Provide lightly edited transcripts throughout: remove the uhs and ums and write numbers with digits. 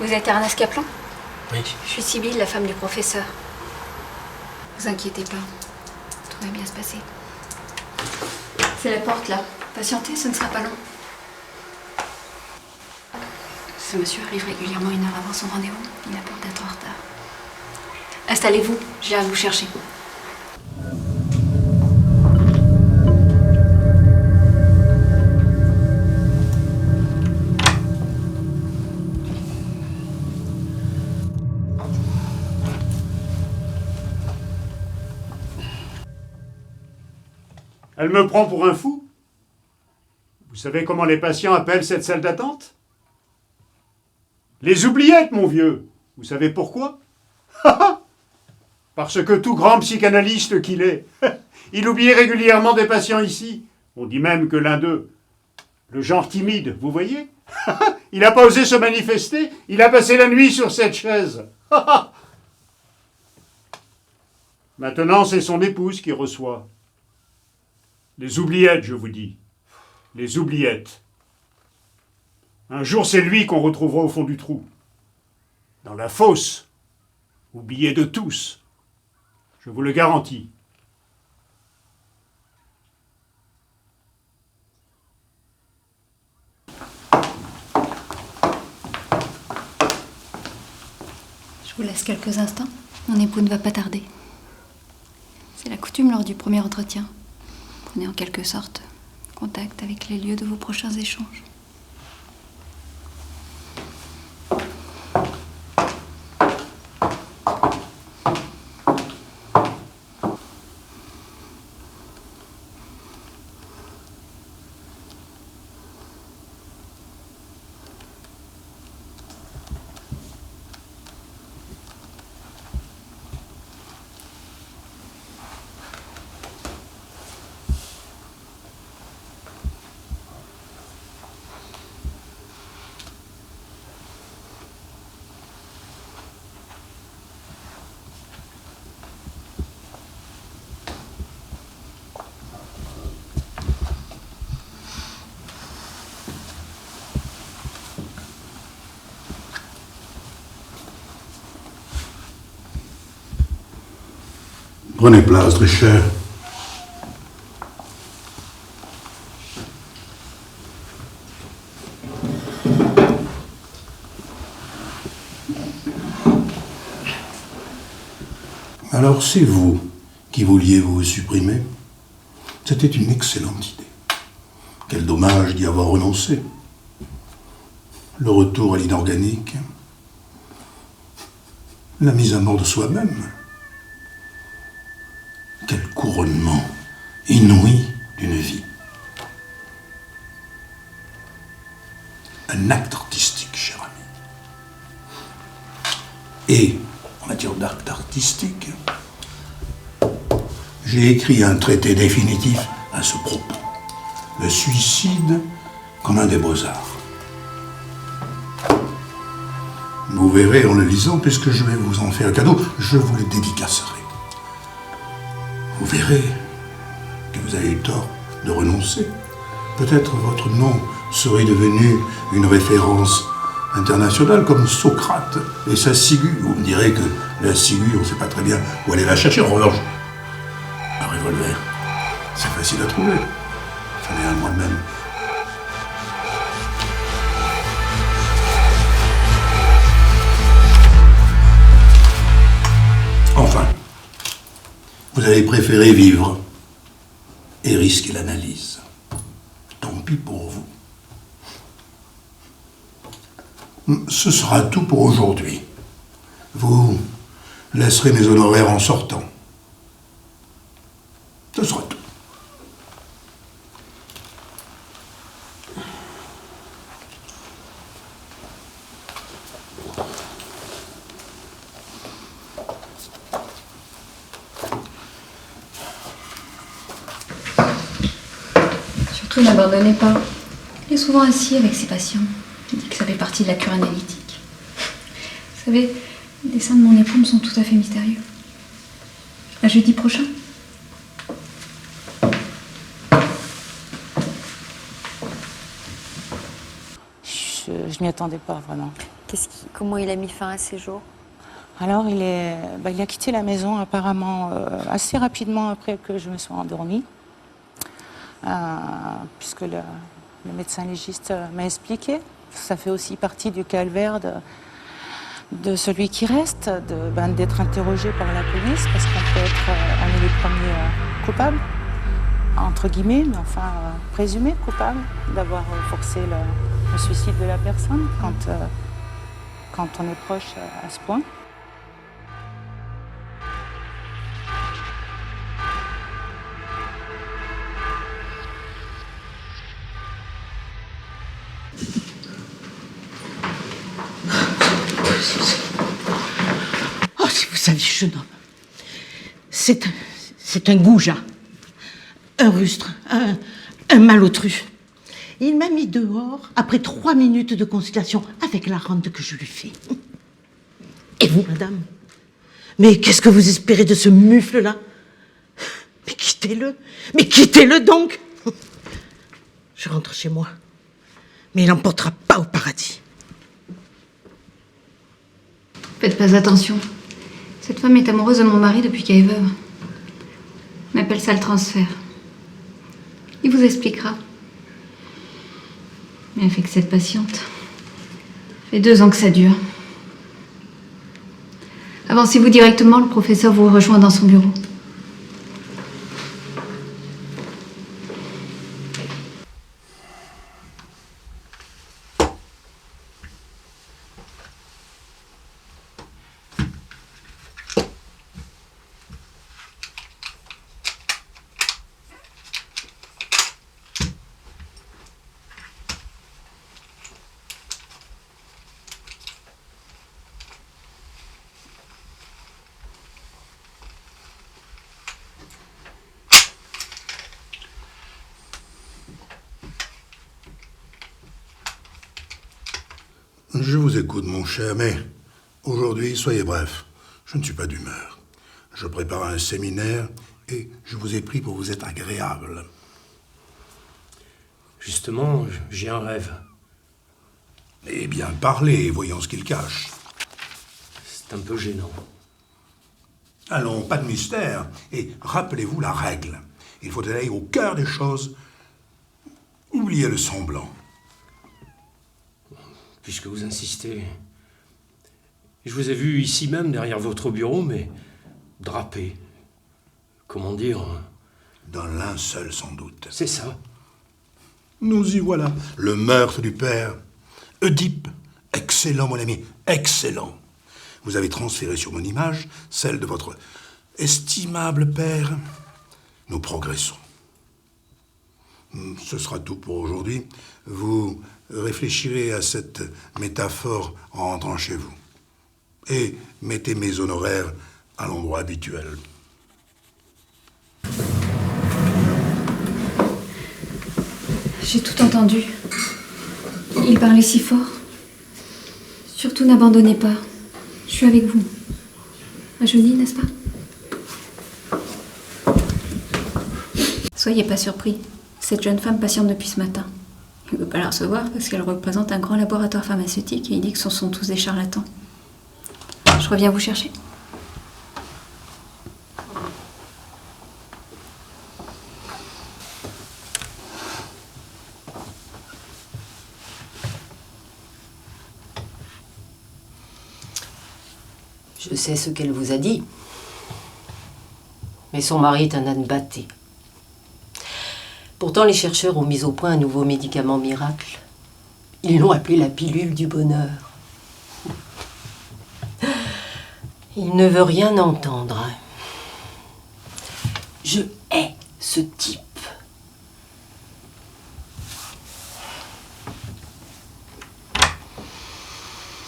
Vous êtes Ernest Kaplan? Oui. Je suis Sibylle, la femme du professeur. Vous inquiétez pas, tout va bien se passer. C'est la porte là. Patientez, ce ne sera pas long. Ce monsieur arrive régulièrement 1 heure avant son rendez-vous. Il a peur d'être en retard. Installez-vous, je viens vous chercher. Elle me prend pour un fou? Vous savez comment les patients appellent cette salle d'attente? Les oubliettes, mon vieux. Vous savez pourquoi? Parce que tout grand psychanalyste qu'il est, il oublie régulièrement des patients ici. On dit même que l'un d'eux, le genre timide, vous voyez, il n'a pas osé se manifester, il a passé la nuit sur cette chaise. Maintenant, c'est son épouse qui reçoit. Les oubliettes, je vous dis. Les oubliettes. Un jour, c'est lui qu'on retrouvera au fond du trou. Dans la fosse. Oublié de tous. Je vous le garantis. Je vous laisse quelques instants. Mon époux ne va pas tarder. C'est la coutume lors du premier entretien. Prenez en quelque sorte contact avec les lieux de vos prochains échanges. Prenez place, Drescher. Alors c'est vous qui vouliez vous supprimer? C'était une excellente idée. Quel dommage d'y avoir renoncé. Le retour à l'inorganique, la mise à mort de soi-même. Quel couronnement inouï d'une vie. Un acte artistique, cher ami. Et, en matière d'acte artistique, j'ai écrit un traité définitif à ce propos. Le suicide comme un des beaux-arts. Vous verrez en le lisant, puisque je vais vous en faire cadeau, je vous le dédicacerai. Vous verrez que vous avez eu tort de renoncer. Peut-être votre nom serait devenu une référence internationale comme Socrate et sa ciguë. Vous me direz que la ciguë, on ne sait pas très bien où aller la chercher. En revanche, un revolver, c'est facile à trouver. J'en ai un moi-même. Enfin, vous avez préféré vivre et risquer l'analyse. Tant pis pour vous. Ce sera tout pour aujourd'hui. Vous laisserez mes honoraires en sortant. Ce sera tout. Surtout n'abandonnez pas. Il est souvent ainsi avec ses patients. Il dit que ça fait partie de la cure analytique. Vous savez, les dessins de mon époux me sont tout à fait mystérieux. À jeudi prochain. Je m'y attendais pas vraiment. Comment il a mis fin à ses jours? Alors, il a quitté la maison apparemment assez rapidement après que je me sois endormie, puisque le médecin légiste m'a expliqué. Ça fait aussi partie du calvaire de celui qui reste, d'être interrogé par la police, parce qu'on est les premiers coupables, entre guillemets, mais enfin présumés coupables d'avoir forcé le suicide de la personne quand on est proche à ce point. Oh, si vous saviez, jeune homme, c'est un goujat, un rustre, un malotru. Il m'a mis dehors après 3 minutes de conciliation avec la rente que je lui fais. Et vous, madame? Mais qu'est-ce que vous espérez de ce mufle-là? Mais quittez-le donc! Je rentre chez moi, mais il n'emportera pas au paradis. Faites pas attention. Cette femme est amoureuse de mon mari depuis qu'elle est veuve. On appelle ça le transfert. Il vous expliquera. Mais elle fait que cette patiente. Ça fait 2 ans que ça dure. Avancez-vous directement, le professeur vous rejoint dans son bureau. Je vous écoute, mon cher, mais aujourd'hui, soyez bref. Je ne suis pas d'humeur. Je prépare un séminaire et je vous ai pris pour vous être agréable. Justement, j'ai un rêve. Eh bien, parlez, voyons ce qu'il cache. C'est un peu gênant. Allons, pas de mystère. Et rappelez-vous la règle. Il faut aller au cœur des choses. Oubliez le semblant. Puisque vous insistez, je vous ai vu ici même, derrière votre bureau, mais drapé. Comment dire? Dans linceul, sans doute. C'est ça. Nous y voilà. Le meurtre du père. Oedipe. Excellent, mon ami. Excellent. Vous avez transféré sur mon image celle de votre estimable père. Nous progressons. Ce sera tout pour aujourd'hui. Vous réfléchirez à cette métaphore en rentrant chez vous. Et mettez mes honoraires à l'endroit habituel. J'ai tout entendu. Il parlait si fort. Surtout n'abandonnez pas. Je suis avec vous. Rajeuni, n'est-ce pas? Soyez pas surpris. Cette jeune femme patiente depuis ce matin. Il ne veut pas la recevoir parce qu'elle représente un grand laboratoire pharmaceutique et il dit que ce sont tous des charlatans. Je reviens vous chercher. Je sais ce qu'elle vous a dit. Mais son mari est un âne batté. Pourtant, les chercheurs ont mis au point un nouveau médicament miracle. Ils l'ont appelé la pilule du bonheur. Il ne veut rien entendre. Je hais ce type.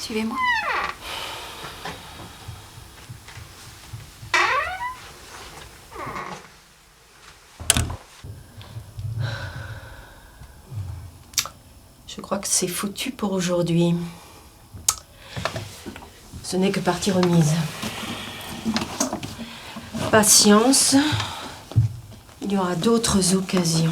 Suivez-moi. Je crois que c'est foutu pour aujourd'hui. Ce n'est que partie remise. Patience. Il y aura d'autres occasions.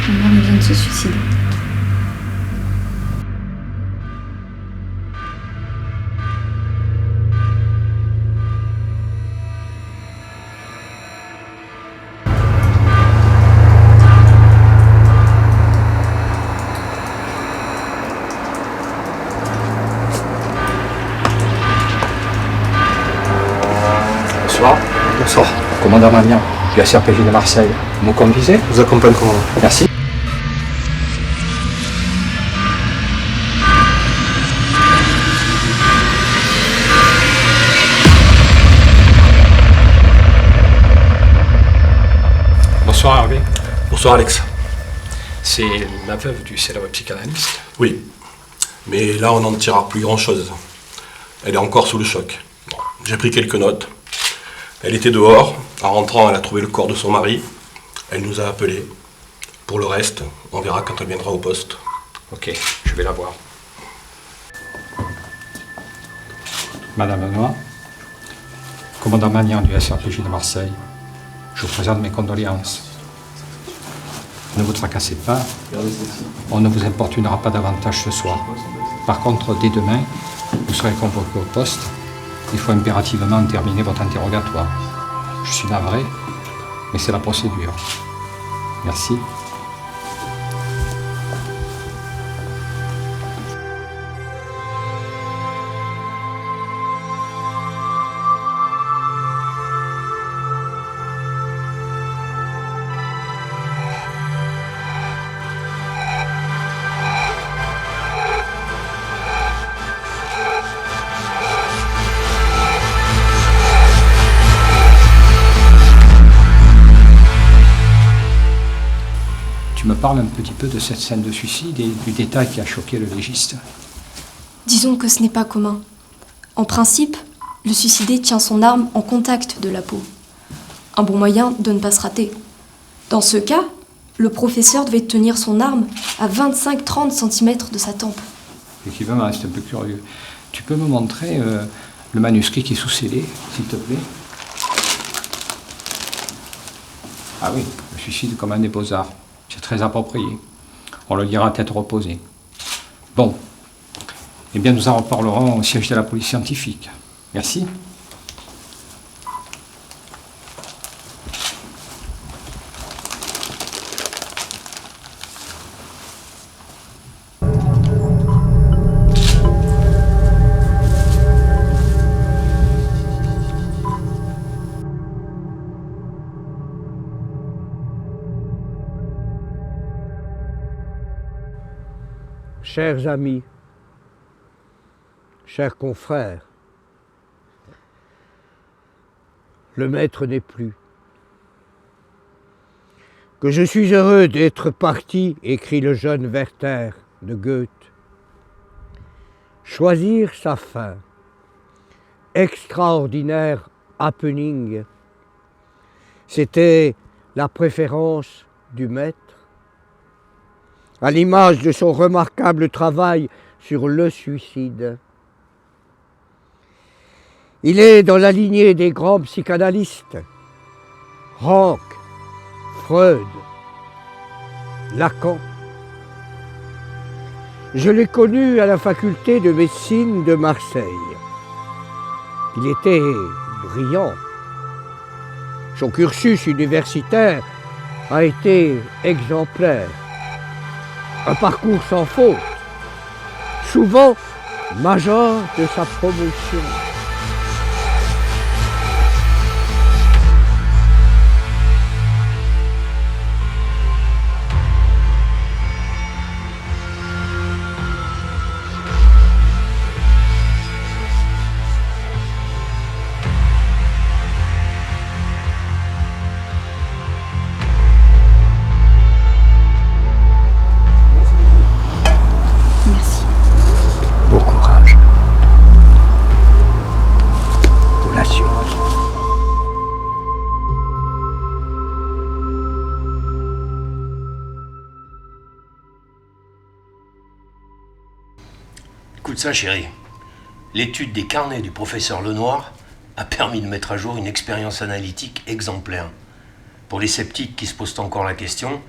Ma mère vient de se suicider. Bonsoir. Bonsoir. Commandant Magnan, du SRPJ de Marseille. Vous me conduisez? Je vous accompagne, commandant. Merci. Bonsoir Hervé. Bonsoir, Alex. C'est la veuve du célèbre psychanalyste. Oui, mais là, on n'en tirera plus grand-chose. Elle est encore sous le choc. Bon, j'ai pris quelques notes. Elle était dehors. En rentrant, elle a trouvé le corps de son mari. Elle nous a appelés. Pour le reste, on verra quand elle viendra au poste. Ok, je vais la voir. Madame Benoît, commandant Magnan du SRPJ de Marseille, je vous présente mes condoléances. Ne vous tracassez pas, on ne vous importunera pas davantage ce soir. Par contre, dès demain, vous serez convoqué au poste. Il faut impérativement terminer votre interrogatoire. Je suis navré, mais c'est la procédure. Merci. Tu me parles un petit peu de cette scène de suicide et du détail qui a choqué le légiste. Disons que ce n'est pas commun. En principe, le suicidé tient son arme en contact de la peau. Un bon moyen de ne pas se rater. Dans ce cas, le professeur devait tenir son arme à 25-30 cm de sa tempe. Effectivement, c'est un peu curieux. Tu peux me montrer le manuscrit qui est sous scellé, s'il te plaît? Ah oui, le suicide comme un des beaux-arts. C'est très approprié. On le lira à tête reposée. Bon. Eh bien, nous en reparlerons au siège de la police scientifique. Merci. Chers amis, chers confrères, le maître n'est plus. Que je suis heureux d'être parti, écrit le jeune Werther de Goethe. Choisir sa fin, extraordinaire happening, c'était la préférence du maître. À l'image de son remarquable travail sur le suicide. Il est dans la lignée des grands psychanalystes, Rank, Freud, Lacan. Je l'ai connu à la faculté de médecine de Marseille. Il était brillant. Son cursus universitaire a été exemplaire. Un parcours sans faute, souvent major de sa promotion. Écoute ça, chérie. L'étude des carnets du professeur Lenoir a permis de mettre à jour une expérience analytique exemplaire. Pour les sceptiques qui se posent encore la question,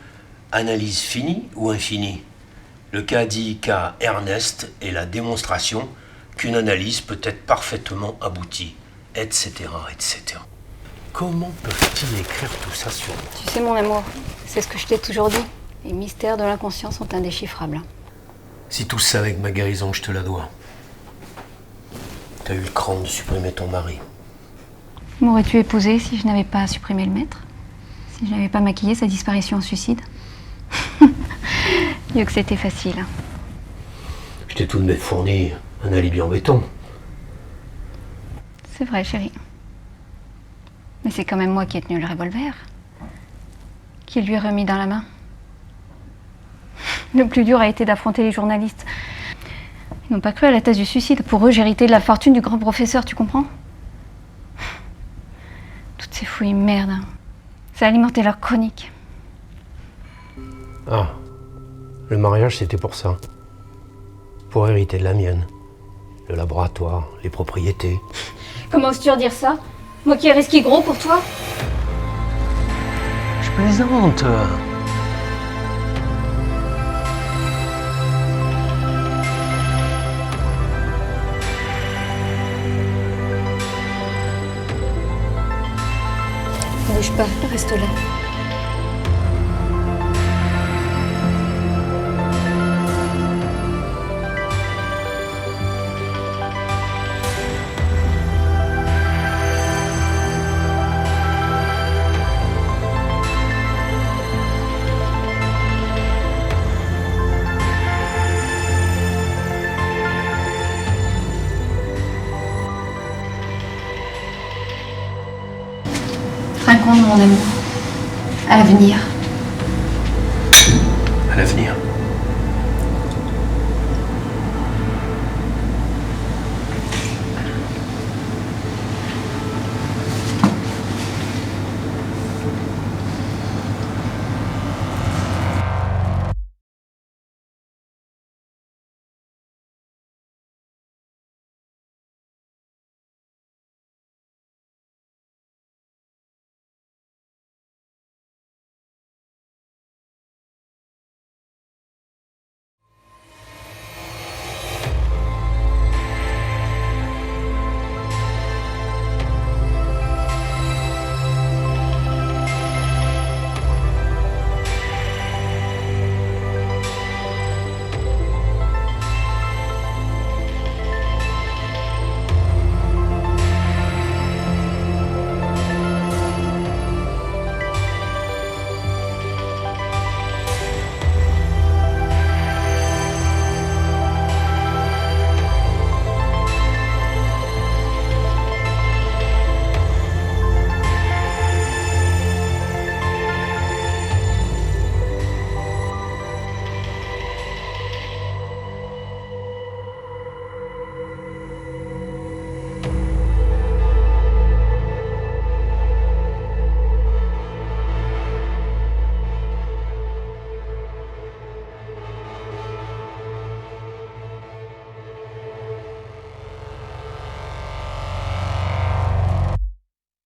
Analyse finie ou infinie? Le cas dit qu'à Ernest est la démonstration qu'une analyse peut être parfaitement aboutie, etc., etc. Comment peuvent-ils écrire tout ça sur moi? Tu sais, mon amour, c'est ce que je t'ai toujours dit. Les mystères de l'inconscient sont indéchiffrables. Si tout ça avec ma guérison, je te la dois. T'as eu le cran de supprimer ton mari. M'aurais-tu épousé si je n'avais pas supprimé le maître? Si je n'avais pas maquillé sa disparition en suicide? Mieux que c'était facile. Je t'ai tout de même fourni un alibi en béton. C'est vrai, chérie. Mais c'est quand même moi qui ai tenu le revolver, qui lui ai remis dans la main. Le plus dur a été d'affronter les journalistes. Ils n'ont pas cru à la thèse du suicide. Pour eux, j'ai hérité de la fortune du grand professeur, tu comprends? Toutes ces fouilles merde. Ça a alimenté leur chronique. Ah, le mariage c'était pour ça. Pour hériter de la mienne. Le laboratoire, les propriétés. Comment oses-tu redire ça? Moi qui ai risqué gros pour toi? Je plaisante. Bouge pas, reste là. Raconte mon amour. À l'avenir. À l'avenir.